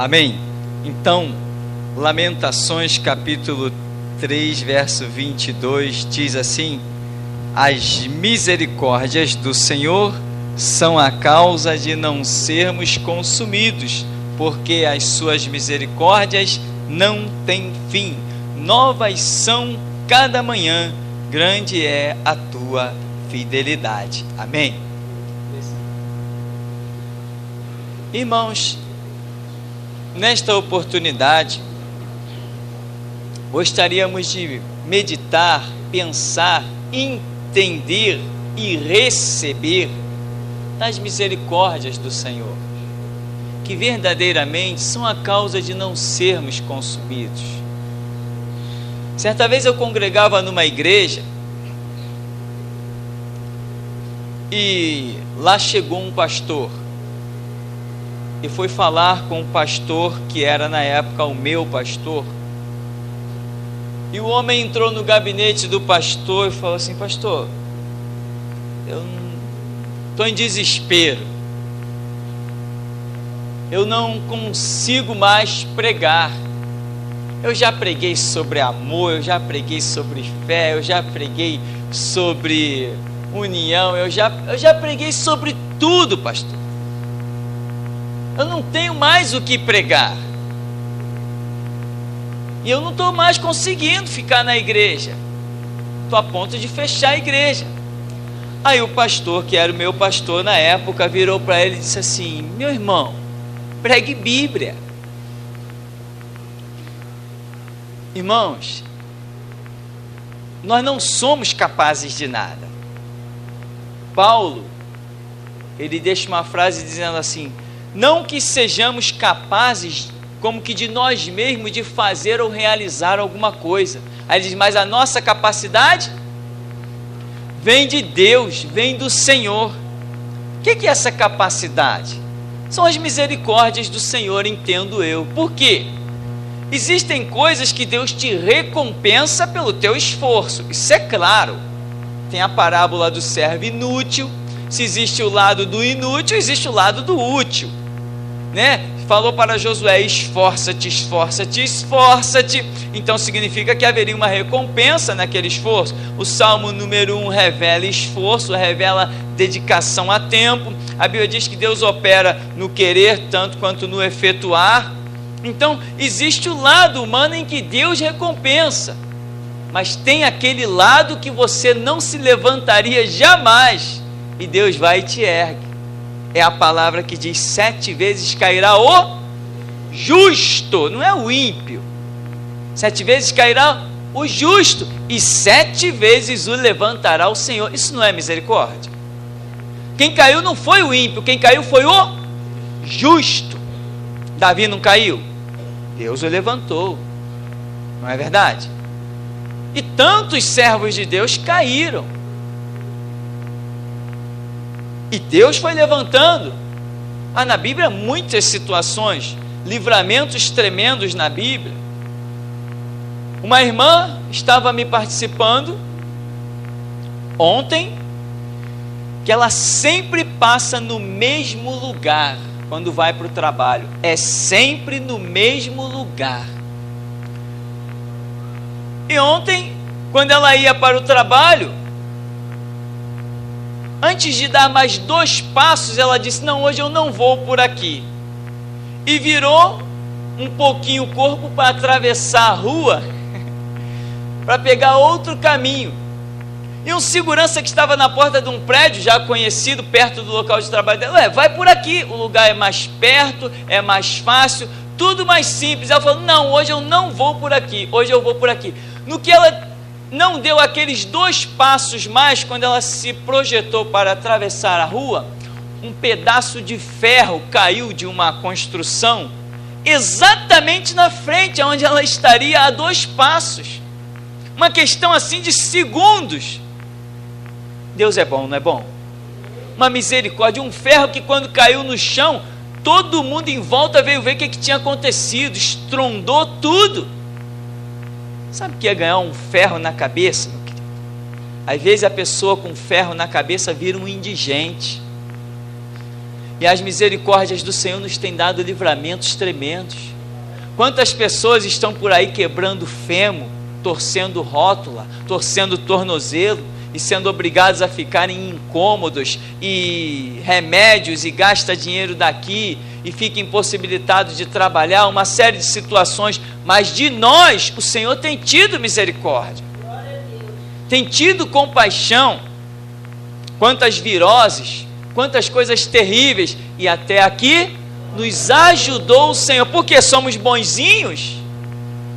Amém? Então, Lamentações capítulo 3, verso 22, diz assim: as misericórdias do Senhor são a causa de não sermos consumidos, porque as suas misericórdias não têm fim. Novas são cada manhã, grande é a tua fidelidade. Amém? Irmãos, nesta oportunidade, gostaríamos de meditar, pensar, entender e receber das misericórdias do Senhor, que verdadeiramente são a causa de não sermos consumidos. Certa vez eu congregava numa igreja e lá chegou um pastor e foi falar com o pastor que era na época o meu pastor. E o homem entrou no gabinete do pastor e falou assim: pastor, eu estou em desespero, eu não consigo mais pregar. Eu já preguei sobre amor, eu já preguei sobre fé, eu já preguei sobre união, eu já preguei sobre tudo, pastor. Eu não tenho mais o que pregar. E eu não estou mais conseguindo ficar na igreja. Estou a ponto de fechar a igreja. Aí o pastor, que era o meu pastor na época, virou para ele e disse assim: meu irmão, pregue Bíblia. Irmãos, nós não somos capazes de nada. Paulo, ele deixa uma frase dizendo assim: não que sejamos capazes como que de nós mesmos de fazer ou realizar alguma coisa. Aí ele diz: mas a nossa capacidade vem de Deus, vem do Senhor. O que é essa capacidade? São as misericórdias do Senhor, entendo eu. Por quê? Existem coisas que Deus te recompensa pelo teu esforço, isso é claro. Tem a parábola do servo inútil. Se existe o lado do inútil, existe o lado do útil, né? Falou para Josué: esforça-te, esforça-te, esforça-te. Então significa que haveria uma recompensa naquele esforço. O Salmo número 1 revela esforço, revela dedicação a tempo. A Bíblia diz que Deus opera no querer tanto quanto no efetuar. Então existe o lado humano em que Deus recompensa, mas tem aquele lado que você não se levantaria jamais e Deus vai e te ergue. É a palavra que diz: 7 vezes cairá o justo, não é o ímpio. 7 vezes cairá o justo e 7 vezes o levantará o Senhor. Isso não é misericórdia? Quem caiu não foi o ímpio, quem caiu foi o justo. Davi não caiu? Deus o levantou, não é verdade? E tantos servos de Deus caíram, e Deus foi levantando. Há na Bíblia muitas situações, livramentos tremendos na Bíblia. Uma irmã estava me participando ontem, que ela sempre passa no mesmo lugar quando vai para o trabalho. É sempre no mesmo lugar. E ontem, quando ela ia para o trabalho, antes de dar mais 2 passos, ela disse: não, hoje eu não vou por aqui. E virou um pouquinho o corpo para atravessar a rua, para pegar outro caminho. E um segurança que estava na porta de um prédio, já conhecido, perto do local de trabalho dela: vai por aqui, o lugar é mais perto, é mais fácil, tudo mais simples. Ela falou: não, hoje eu não vou por aqui, hoje eu vou por aqui. No que ela não deu aqueles 2 passos mais, quando ela se projetou para atravessar a rua, um pedaço de ferro caiu de uma construção, exatamente na frente, onde ela estaria a 2 passos. Uma questão assim de segundos. Deus é bom, não é bom? Uma misericórdia, um ferro que quando caiu no chão, todo mundo em volta veio ver o que tinha acontecido, estrondou tudo. Sabe o que é ganhar um ferro na cabeça, meu querido? Às vezes a pessoa com ferro na cabeça vira um indigente. E as misericórdias do Senhor nos têm dado livramentos tremendos. Quantas pessoas estão por aí quebrando fêmur, torcendo rótula, torcendo tornozelo e sendo obrigados a ficarem incômodos e remédios, e gasta dinheiro daqui e fica impossibilitado de trabalhar, uma série de situações. Mas de nós o Senhor tem tido misericórdia, tem tido compaixão. Quantas viroses, quantas coisas terríveis, e até aqui nos ajudou o Senhor. Porque somos bonzinhos?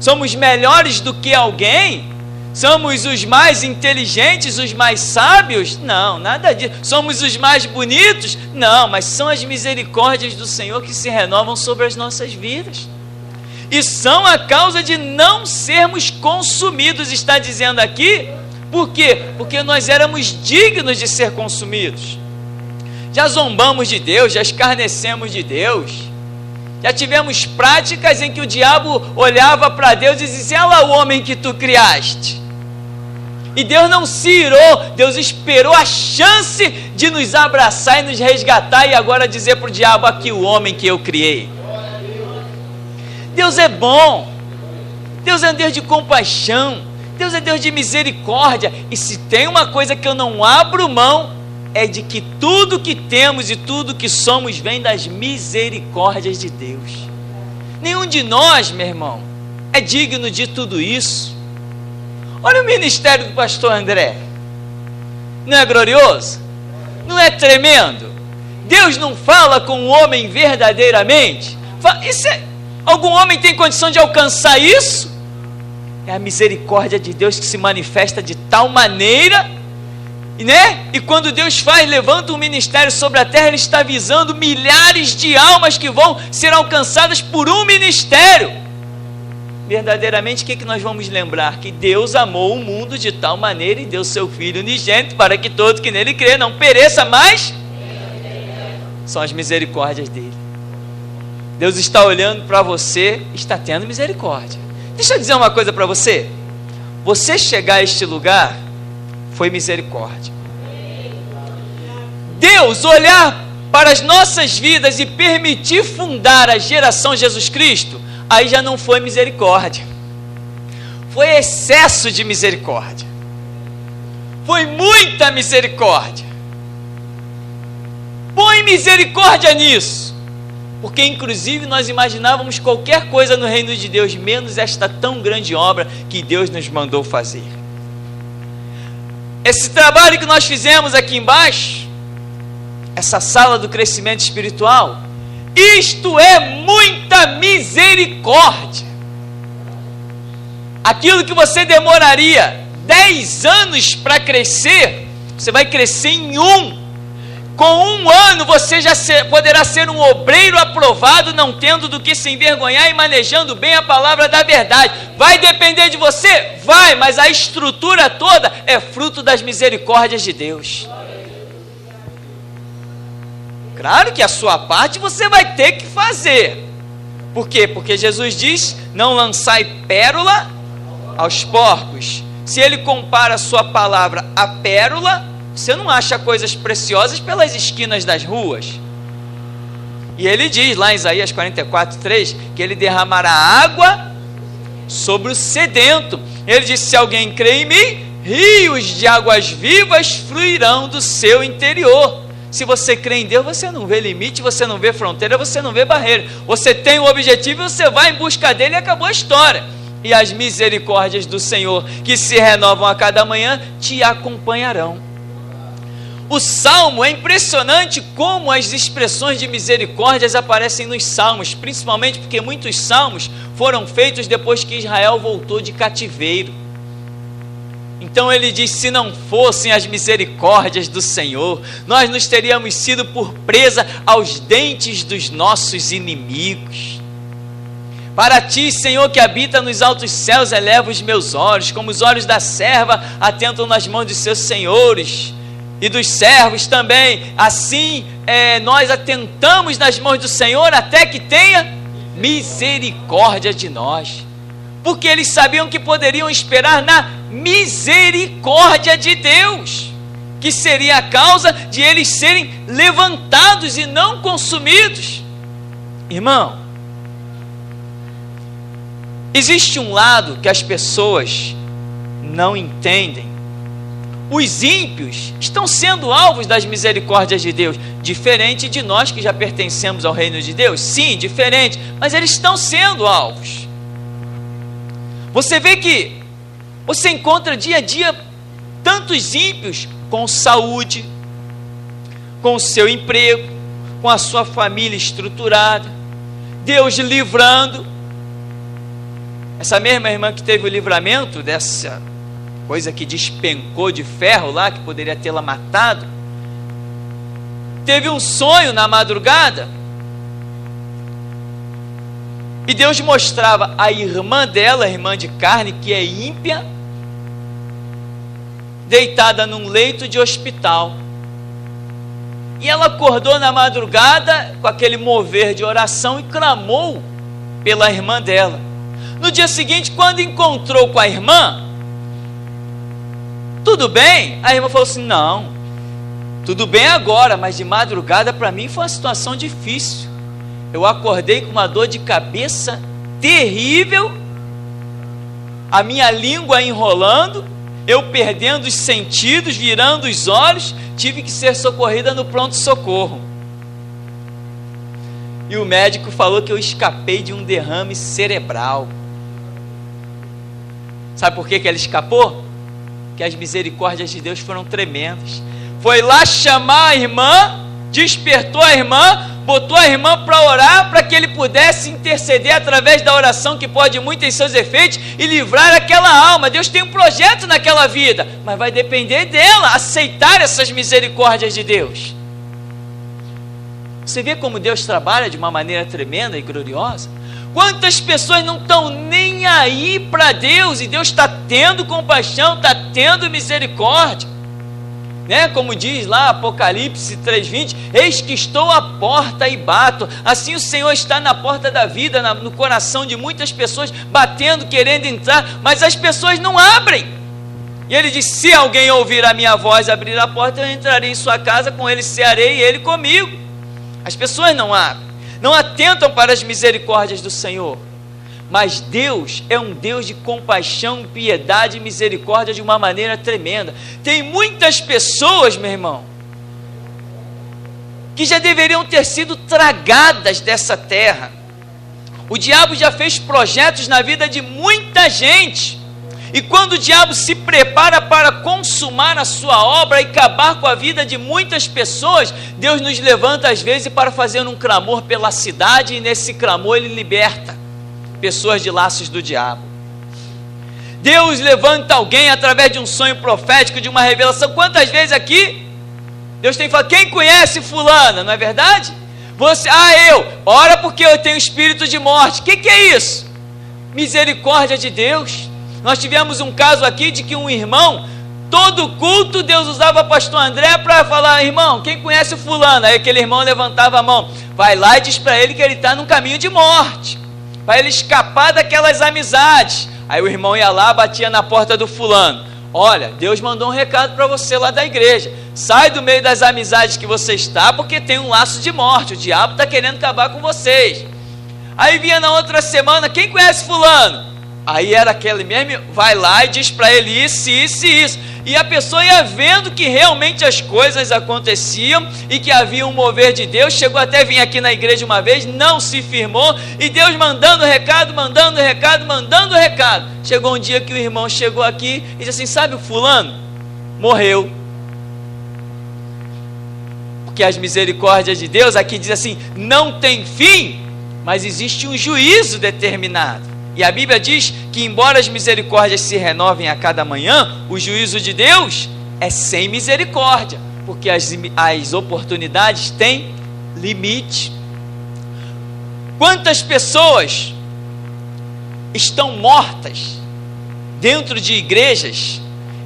Somos melhores do que alguém? Somos os mais inteligentes, os mais sábios? Não, nada disso. Somos os mais bonitos? Não, mas são as misericórdias do Senhor que se renovam sobre as nossas vidas. E são a causa de não sermos consumidos, está dizendo aqui. Por quê? Porque nós éramos dignos de ser consumidos. Já zombamos de Deus, já escarnecemos de Deus, já tivemos práticas em que o diabo olhava para Deus e dizia: olha lá o homem que tu criaste. E Deus não se irou, Deus esperou a chance de nos abraçar e nos resgatar, e agora dizer para o diabo: aqui o homem que eu criei. Deus é bom, Deus é um Deus de compaixão, Deus é Deus de misericórdia. E se tem uma coisa que eu não abro mão, é de que tudo que temos e tudo que somos vem das misericórdias de Deus. Nenhum de nós, meu irmão, é digno de tudo isso. Olha o ministério do pastor André, não é glorioso? Não é tremendo? Deus não fala com o homem verdadeiramente? Algum homem tem condição de alcançar isso? É a misericórdia de Deus que se manifesta de tal maneira, né? E quando Deus levanta um ministério sobre a terra, Ele está visando milhares de almas que vão ser alcançadas por um ministério. Verdadeiramente, o que nós vamos lembrar? Que Deus amou o mundo de tal maneira e deu seu Filho unigênito, para que todo que nele crê não pereça, mas são as misericórdias dele. Deus está olhando para você, está tendo misericórdia. Deixa eu dizer uma coisa para você. Você chegar a este lugar foi misericórdia. Deus olhar para as nossas vidas e permitir fundar a geração Jesus Cristo, aí já não foi misericórdia, foi excesso de misericórdia, foi muita misericórdia. Põe misericórdia nisso, porque inclusive nós imaginávamos qualquer coisa no reino de Deus, menos esta tão grande obra que Deus nos mandou fazer. Esse trabalho que nós fizemos aqui embaixo, essa sala do crescimento espiritual, isto é muita misericórdia. Aquilo que você demoraria 10 anos para crescer, você vai crescer em 1. Com 1 ano você já poderá ser um obreiro aprovado, não tendo do que se envergonhar e manejando bem a palavra da verdade. Vai depender de você? Vai, mas a estrutura toda é fruto das misericórdias de Deus. Claro que a sua parte você vai ter que fazer. Por quê? Porque Jesus diz: não lançai pérola aos porcos. Se Ele compara a sua palavra à pérola, você não acha coisas preciosas pelas esquinas das ruas. E Ele diz lá em Isaías 44:3 que Ele derramará água sobre o sedento. Ele diz: se alguém crê em mim, rios de águas vivas fluirão do seu interior. Se você crê em Deus, você não vê limite, você não vê fronteira, você não vê barreira. Você tem um objetivo e você vai em busca dele e acabou a história. E as misericórdias do Senhor, que se renovam a cada manhã, te acompanharão. O Salmo, é impressionante como as expressões de misericórdias aparecem nos Salmos, principalmente porque muitos Salmos foram feitos depois que Israel voltou de cativeiro. Então ele diz: se não fossem as misericórdias do Senhor, nós nos teríamos sido por presa aos dentes dos nossos inimigos. Para ti, Senhor, que habita nos altos céus, eleva os meus olhos, como os olhos da serva atentam nas mãos dos seus senhores, e dos servos também. Assim nós atentamos nas mãos do Senhor, até que tenha misericórdia de nós. Porque eles sabiam que poderiam esperar na misericórdia de Deus, que seria a causa de eles serem levantados e não consumidos. Irmão, existe um lado que as pessoas não entendem. Os ímpios estão sendo alvos das misericórdias de Deus, diferente de nós que já pertencemos ao reino de Deus. Sim, diferente, mas eles estão sendo alvos. Você vê que você encontra dia a dia tantos ímpios com saúde, com o seu emprego, com a sua família estruturada, Deus livrando. Essa mesma irmã que teve o livramento dessa coisa que despencou de ferro lá, que poderia tê-la matado, teve um sonho na madrugada, e Deus mostrava a irmã dela, a irmã de carne, que é ímpia, deitada num leito de hospital, e ela acordou na madrugada com aquele mover de oração e clamou pela irmã dela. No dia seguinte, quando encontrou com a irmã, tudo bem? A irmã falou assim: não, tudo bem agora, mas de madrugada para mim foi uma situação difícil. Eu acordei com uma dor de cabeça terrível, a minha língua enrolando, eu perdendo os sentidos, virando os olhos, tive que ser socorrida no pronto-socorro. E o médico falou que eu escapei de um derrame cerebral. Sabe por que ela escapou? Que as misericórdias de Deus foram tremendas. Foi lá chamar a irmã, despertou a irmã, botou a irmã para orar, para que ele pudesse interceder através da oração, que pode muito em seus efeitos, e livrar aquela alma. Deus tem um projeto naquela vida, mas vai depender dela aceitar essas misericórdias de Deus. Você vê como Deus trabalha de uma maneira tremenda e gloriosa? Quantas pessoas não estão nem aí para Deus, e Deus está tendo compaixão, está tendo misericórdia, né? Como diz lá Apocalipse 3:20, eis que estou à porta e bato. Assim o Senhor está na porta da vida, no coração de muitas pessoas, batendo, querendo entrar, mas as pessoas não abrem. E ele diz: se alguém ouvir a minha voz, abrir a porta, eu entrarei em sua casa, com ele cearei e ele comigo. As pessoas não abrem, não atentam para as misericórdias do Senhor. Mas Deus é um Deus de compaixão, piedade e misericórdia de uma maneira tremenda. Tem muitas pessoas, meu irmão, que já deveriam ter sido tragadas dessa terra. O diabo já fez projetos na vida de muita gente, e quando o diabo se prepara para consumar a sua obra e acabar com a vida de muitas pessoas, Deus nos levanta às vezes para fazer um clamor pela cidade, e nesse clamor ele liberta pessoas de laços do diabo. Deus levanta alguém através de um sonho profético, de uma revelação. Quantas vezes aqui Deus tem falado: quem conhece fulana, não é verdade? Você, eu, ora porque eu tenho espírito de morte. O que é isso? Misericórdia de Deus. Nós tivemos um caso aqui de que um irmão, todo culto, Deus usava o pastor André para falar: irmão, quem conhece o fulano? Aí aquele irmão levantava a mão, vai lá e diz para ele que ele está num caminho de morte, para ele escapar daquelas amizades. Aí o irmão ia lá, batia na porta do fulano: olha, Deus mandou um recado para você lá da igreja, sai do meio das amizades que você está, porque tem um laço de morte, o diabo está querendo acabar com vocês. Aí vinha na outra semana: quem conhece fulano? Aí era aquele mesmo, vai lá e diz para ele isso, isso e isso. E a pessoa ia vendo que realmente as coisas aconteciam e que havia um mover de Deus. Chegou até a vir aqui na igreja uma vez, não se firmou, e Deus mandando recado, mandando recado, mandando recado. Chegou um dia que o irmão chegou aqui e disse assim: sabe o fulano? Morreu. Porque as misericórdias de Deus, aqui diz assim, não tem fim, mas existe um juízo determinado. E a Bíblia diz que, embora as misericórdias se renovem a cada manhã, o juízo de Deus é sem misericórdia, porque as oportunidades têm limite. Quantas pessoas estão mortas dentro de igrejas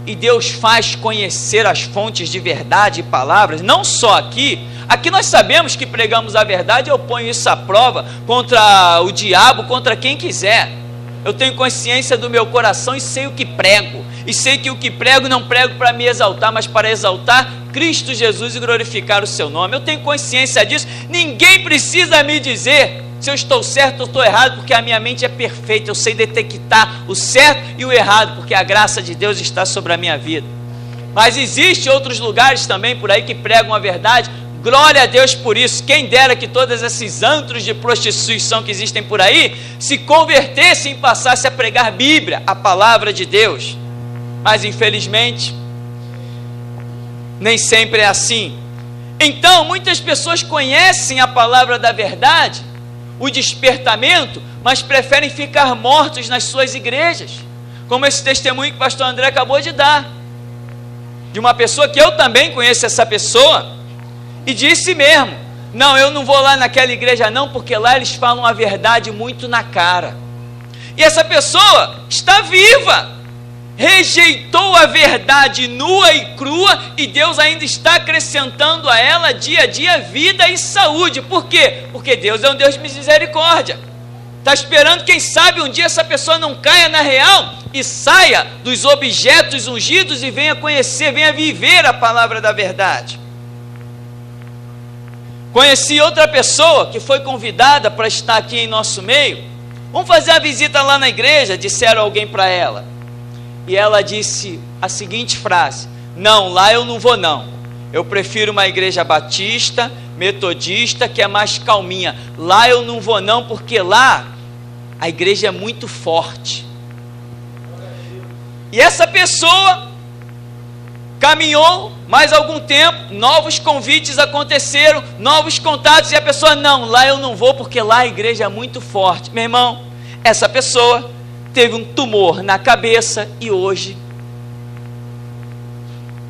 e Deus faz conhecer as fontes de verdade e palavras? Não só aqui. Aqui nós sabemos que pregamos a verdade. Eu ponho isso à prova contra o diabo, contra quem quiser. eu tenho consciência do meu coração e sei o que prego. E sei que o que prego não prego para me exaltar, mas para exaltar Cristo Jesus e glorificar o seu nome. Eu tenho consciência disso. Ninguém precisa me dizer se eu estou certo ou estou errado, porque a minha mente é perfeita. Eu sei detectar o certo e o errado, porque a graça de Deus está sobre a minha vida. Mas existem outros lugares também por aí que pregam a verdade. Glória a Deus por isso. Quem dera que todos esses antros de prostituição que existem por aí se convertessem e passassem a pregar Bíblia, a palavra de Deus. Mas infelizmente nem sempre é assim. Então muitas pessoas conhecem a palavra da verdade, o despertamento, mas preferem ficar mortos nas suas igrejas, como esse testemunho que o pastor André acabou de dar, de uma pessoa que eu também conheço essa pessoa, e disse mesmo, não, eu não vou lá naquela igreja não, porque lá eles falam a verdade muito na cara. E essa pessoa está viva, rejeitou a verdade nua e crua, e Deus ainda está acrescentando a ela dia a dia vida e saúde. Por quê? Porque Deus é um Deus de misericórdia. Está esperando, quem sabe um dia essa pessoa não caia na real e saia dos objetos ungidos e venha conhecer, venha viver a palavra da verdade. Conheci outra pessoa que foi convidada para estar aqui em nosso meio. Vamos fazer a visita lá na igreja, disseram alguém para ela. E ela disse a seguinte frase: não, lá eu não vou não, eu prefiro uma igreja batista, metodista, que é mais calminha. Lá eu não vou não, porque lá a igreja é muito forte. E essa pessoa caminhou mais algum tempo, novos convites aconteceram, novos contatos, e a pessoa, não, lá eu não vou, porque lá a igreja é muito forte. Meu irmão, essa pessoa teve um tumor na cabeça e hoje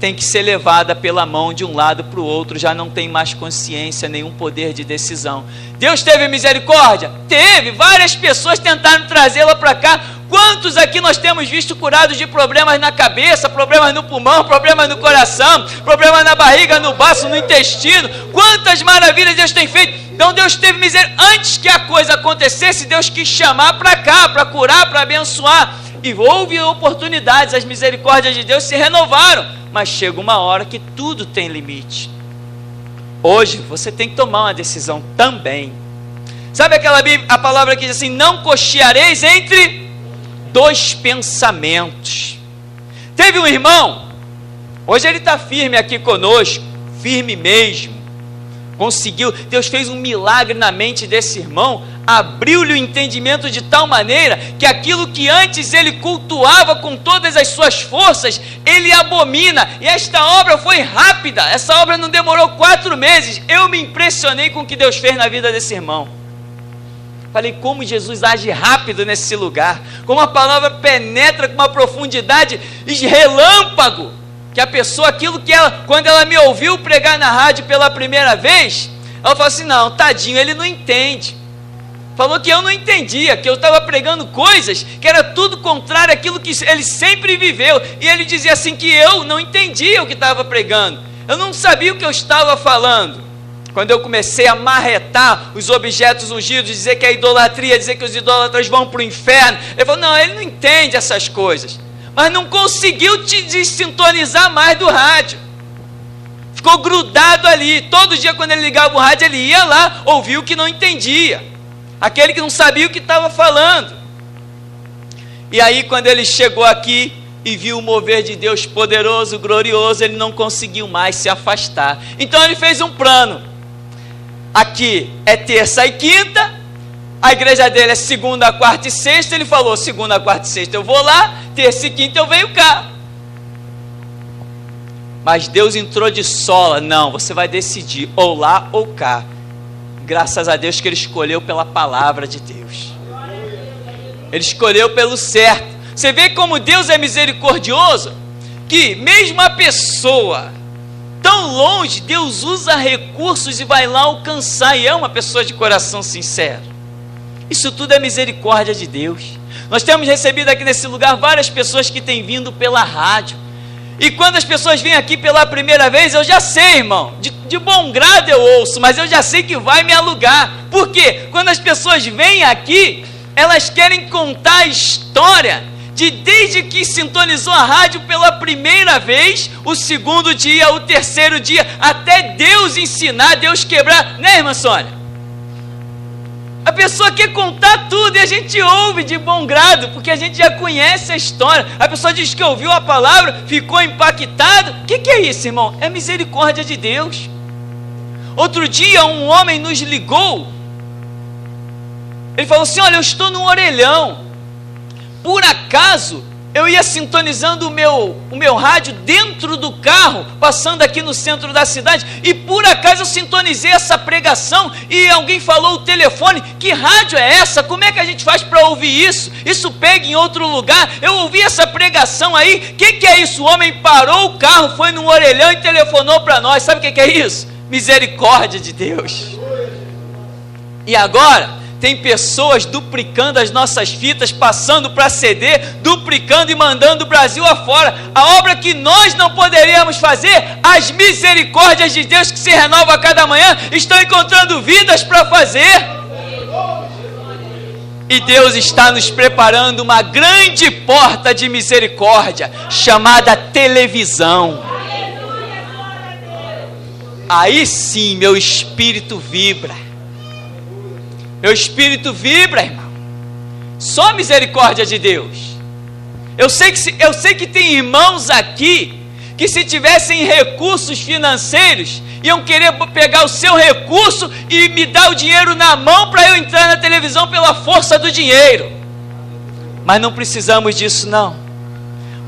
tem que ser levada pela mão de um lado para o outro, já não tem mais consciência, nenhum poder de decisão. Deus teve misericórdia? Teve, várias pessoas tentaram trazê-la para cá. Quantos aqui nós temos visto curados de problemas na cabeça, problemas no pulmão, problemas no coração, problemas na barriga, no baço, no intestino? Quantas maravilhas Deus tem feito. Então Deus teve misericórdia. Antes que a coisa acontecesse, Deus quis chamar para cá, para curar, para abençoar. E houve oportunidades, as misericórdias de Deus se renovaram. Mas chega uma hora que tudo tem limite. Hoje você tem que tomar uma decisão também. Sabe aquela Bíblia, a palavra que diz assim: não cocheareis entre dois pensamentos. Teve um irmão, hoje ele está firme aqui conosco, firme mesmo, conseguiu, Deus fez um milagre na mente desse irmão, abriu-lhe o entendimento de tal maneira, que aquilo que antes ele cultuava com todas as suas forças, ele abomina, e esta obra foi rápida, essa obra não demorou 4 meses, eu me impressionei com o que Deus fez na vida desse irmão. Falei, como Jesus age rápido nesse lugar, como a palavra penetra com uma profundidade relâmpago, que a pessoa, aquilo que ela, quando ela me ouviu pregar na rádio pela primeira vez, ela falou assim, não, tadinho, ele não entende. Falou que eu não entendia, que eu estava pregando coisas que era tudo contrário àquilo que ele sempre viveu, e ele dizia assim, que eu não entendia o que estava pregando, eu não sabia o que eu estava falando. Quando eu comecei a marretar os objetos ungidos, dizer que é idolatria, dizer que os idólatras vão para o inferno, ele falou, não, ele não entende essas coisas, mas não conseguiu te desintonizar mais do rádio, ficou grudado ali, todo dia quando ele ligava o rádio, ele ia lá, ouvia o que não entendia, aquele que não sabia o que estava falando. E aí quando ele chegou aqui e viu o mover de Deus poderoso, glorioso, ele não conseguiu mais se afastar, então ele fez um plano. Aqui é terça e quinta, a igreja dele é segunda, quarta e sexta, ele falou, segunda, quarta e sexta eu vou lá, terça e quinta eu venho cá. Mas Deus entrou de sola, não, você vai decidir, ou lá ou cá. Graças a Deus que ele escolheu pela palavra de Deus, ele escolheu pelo certo. Você vê como Deus é misericordioso, que mesmo a pessoa tão longe, Deus usa recursos e vai lá alcançar, e é uma pessoa de coração sincero. Isso tudo é misericórdia de Deus. Nós temos recebido aqui nesse lugar várias pessoas que têm vindo pela rádio, e quando as pessoas vêm aqui pela primeira vez, eu já sei, irmão, de bom grado eu ouço, mas eu já sei que vai me alugar. Por quê? Quando as pessoas vêm aqui, elas querem contar a história de desde que sintonizou a rádio pela primeira vez, o segundo dia, o terceiro dia, até Deus ensinar, Deus quebrar, né, irmã Sônia? A pessoa quer contar tudo e a gente ouve de bom grado, porque a gente já conhece a história. A pessoa diz que ouviu a palavra, ficou impactado. O que é isso, irmão? É misericórdia de Deus. Outro dia um homem nos ligou. Ele falou assim: olha, eu estou no orelhão. Por acaso, eu ia sintonizando o meu rádio dentro do carro, passando aqui no centro da cidade, e por acaso eu sintonizei essa pregação, e alguém falou o telefone: que rádio é essa? Como é que a gente faz para ouvir isso? Isso pega em outro lugar? Eu ouvi essa pregação aí, o que é isso? O homem parou o carro, foi num orelhão e telefonou para nós. Sabe o que é isso? Misericórdia de Deus. E agora tem pessoas duplicando as nossas fitas, passando para CD, duplicando e mandando o Brasil afora. A obra que nós não poderíamos fazer, as misericórdias de Deus que se renovam a cada manhã, estão encontrando vidas para fazer. E Deus está nos preparando uma grande porta de misericórdia, chamada televisão. Aí sim meu espírito vibra. Meu espírito vibra, irmão. Só misericórdia de Deus. Eu sei que tem irmãos aqui que, se tivessem recursos financeiros, iam querer pegar o seu recurso e me dar o dinheiro na mão para eu entrar na televisão pela força do dinheiro. Mas não precisamos disso, não.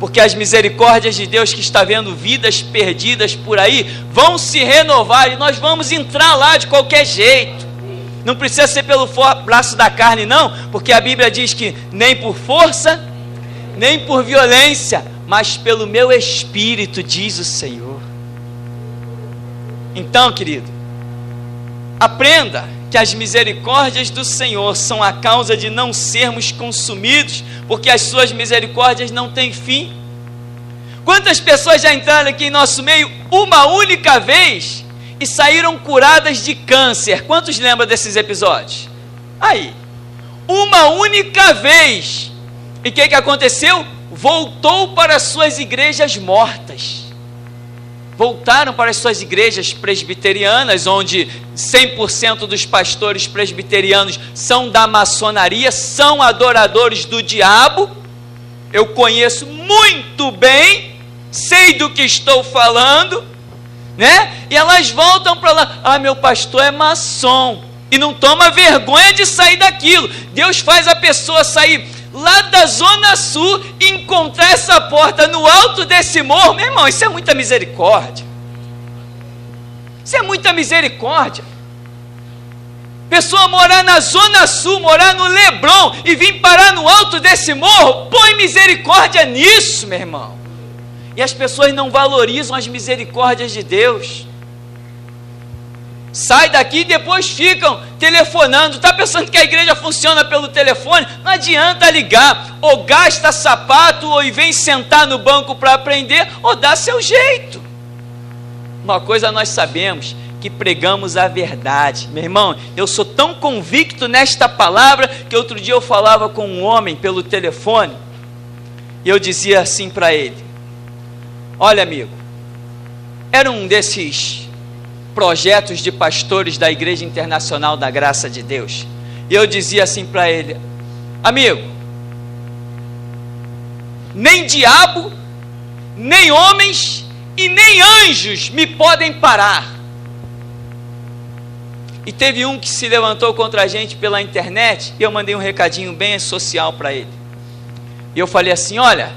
Porque as misericórdias de Deus, que está vendo vidas perdidas por aí, vão se renovar e nós vamos entrar lá de qualquer jeito. Não precisa ser pelo braço da carne, não, porque a Bíblia diz que nem por força, nem por violência, mas pelo meu espírito, diz o Senhor. Então, querido, aprenda que as misericórdias do Senhor são a causa de não sermos consumidos, porque as suas misericórdias não têm fim. Quantas pessoas já entraram aqui em nosso meio uma única vez e saíram curadas de câncer? Quantos lembram desses episódios? Aí, uma única vez. E o que aconteceu? Voltou para as suas igrejas mortas. Voltaram para as suas igrejas presbiterianas, onde 100% dos pastores presbiterianos são da maçonaria, são adoradores do diabo. Eu conheço muito bem, sei do que estou falando, né? E elas voltam para lá: ah, meu pastor é maçom, e não toma vergonha de sair daquilo. Deus faz a pessoa sair lá da Zona Sul e encontrar essa porta no alto desse morro. Meu irmão, isso é muita misericórdia. Isso é muita misericórdia. Pessoa morar na Zona Sul, morar no Leblon e vir parar no alto desse morro, põe misericórdia nisso, meu irmão. E as pessoas não valorizam as misericórdias de Deus. Sai daqui e depois ficam telefonando. Está pensando que a igreja funciona pelo telefone? Não adianta ligar. Ou gasta sapato, ou vem sentar no banco para aprender, ou dá seu jeito. Uma coisa nós sabemos, que pregamos a verdade. Meu irmão, eu sou tão convicto nesta palavra, que outro dia eu falava com um homem pelo telefone, e eu dizia assim para ele: olha, amigo, era um desses projetos de pastores da Igreja Internacional da Graça de Deus, e eu dizia assim para ele: amigo, nem diabo, nem homens e nem anjos me podem parar. E teve um que se levantou contra a gente pela internet, e eu mandei um recadinho bem social para ele, e eu falei assim: olha,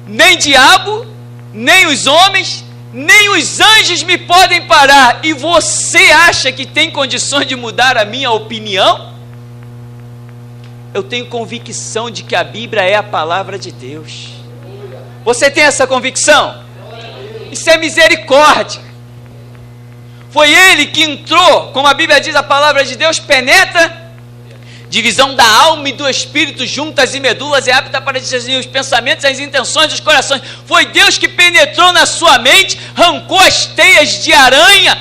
nem diabo, nem os homens, nem os anjos me podem parar. E você acha que tem condições de mudar a minha opinião? Eu tenho convicção de que a Bíblia é a palavra de Deus. Você tem essa convicção? Isso é misericórdia. Foi ele que entrou, como a Bíblia diz, a palavra de Deus penetra divisão da alma e do espírito, juntas e medulas, é apta para discernir os pensamentos e as intenções dos corações. Foi Deus que penetrou na sua mente, arrancou as teias de aranha,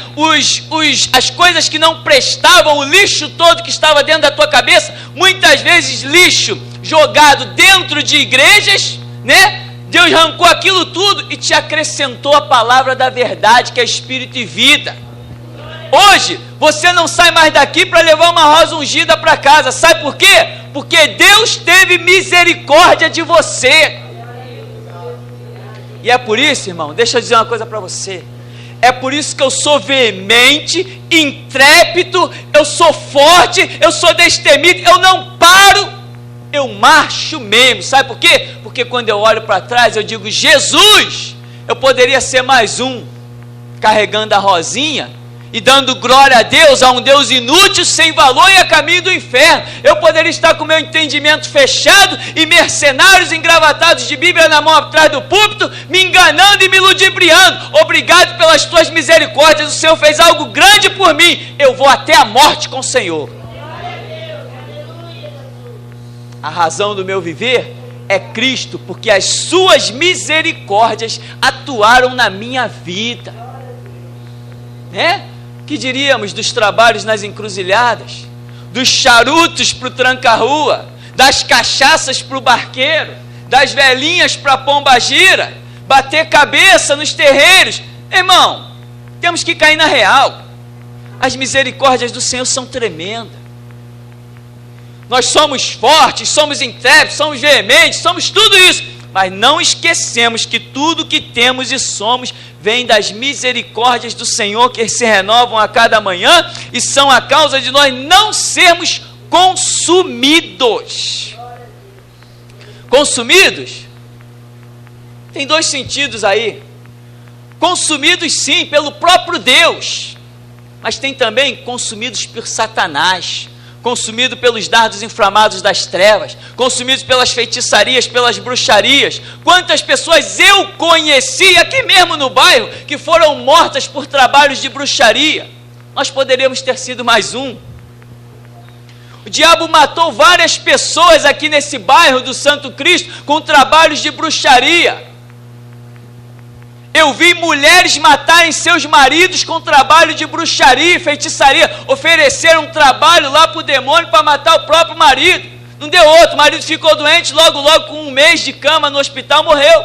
as coisas que não prestavam, o lixo todo que estava dentro da tua cabeça, muitas vezes lixo jogado dentro de igrejas, né? Deus arrancou aquilo tudo e te acrescentou a palavra da verdade, que é espírito e vida. Hoje, você não sai mais daqui para levar uma rosa ungida para casa. Sabe por quê? Porque Deus teve misericórdia de você. E é por isso, irmão, deixa eu dizer uma coisa para você. É por isso que eu sou veemente, intrépido, eu sou forte, eu sou destemido, eu não paro, eu marcho mesmo. Sabe por quê? Porque quando eu olho para trás, eu digo, Jesus, eu poderia ser mais um, carregando a rosinha, e dando glória a Deus, a um Deus inútil, sem valor e a caminho do inferno. Eu poderia estar com o meu entendimento fechado e mercenários engravatados de Bíblia na mão atrás do púlpito, me enganando e me ludibriando. Obrigado pelas tuas misericórdias, o Senhor fez algo grande por mim, eu vou até a morte com o Senhor. A razão do meu viver é Cristo, porque as suas misericórdias atuaram na minha vida. Que diríamos dos trabalhos nas encruzilhadas, dos charutos para o tranca-rua, das cachaças para o barqueiro, das velhinhas para a pombagira, bater cabeça nos terreiros? Irmão, temos que cair na real. As misericórdias do Senhor são tremendas. Nós somos fortes, somos intrépidos, somos veementes, somos tudo isso, mas não esquecemos que tudo que temos e somos vem das misericórdias do Senhor, que se renovam a cada manhã e são a causa de nós não sermos consumidos. Consumidos? Tem dois sentidos aí. Consumidos sim, pelo próprio Deus, mas tem também consumidos por Satanás, consumido pelos dardos inflamados das trevas, consumidos pelas feitiçarias, pelas bruxarias. Quantas pessoas eu conheci aqui mesmo no bairro que foram mortas por trabalhos de bruxaria? Nós poderíamos ter sido mais um. O diabo matou várias pessoas aqui nesse bairro do Santo Cristo com trabalhos de bruxaria. Eu vi mulheres matarem seus maridos com trabalho de bruxaria e feitiçaria. Ofereceram um trabalho lá para o demônio para matar o próprio marido. Não deu outro, o marido ficou doente, logo com 1 mês de cama no hospital, morreu.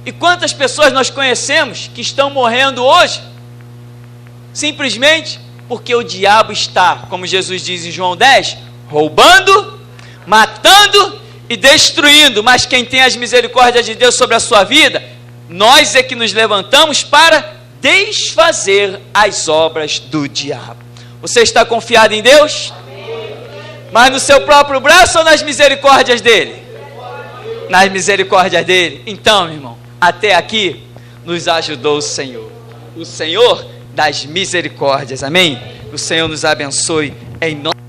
E quantas pessoas nós conhecemos que estão morrendo hoje? Simplesmente porque o diabo está, como Jesus diz em João 10, roubando, matando e destruindo. Mas quem tem as misericórdias de Deus sobre a sua vida, nós é que nos levantamos para desfazer as obras do diabo. Você está confiado em Deus? Amém. Mas no seu próprio braço ou nas misericórdias dele? Nas misericórdias dele. Então, meu irmão, até aqui nos ajudou o Senhor das misericórdias. Amém? O Senhor nos abençoe em nome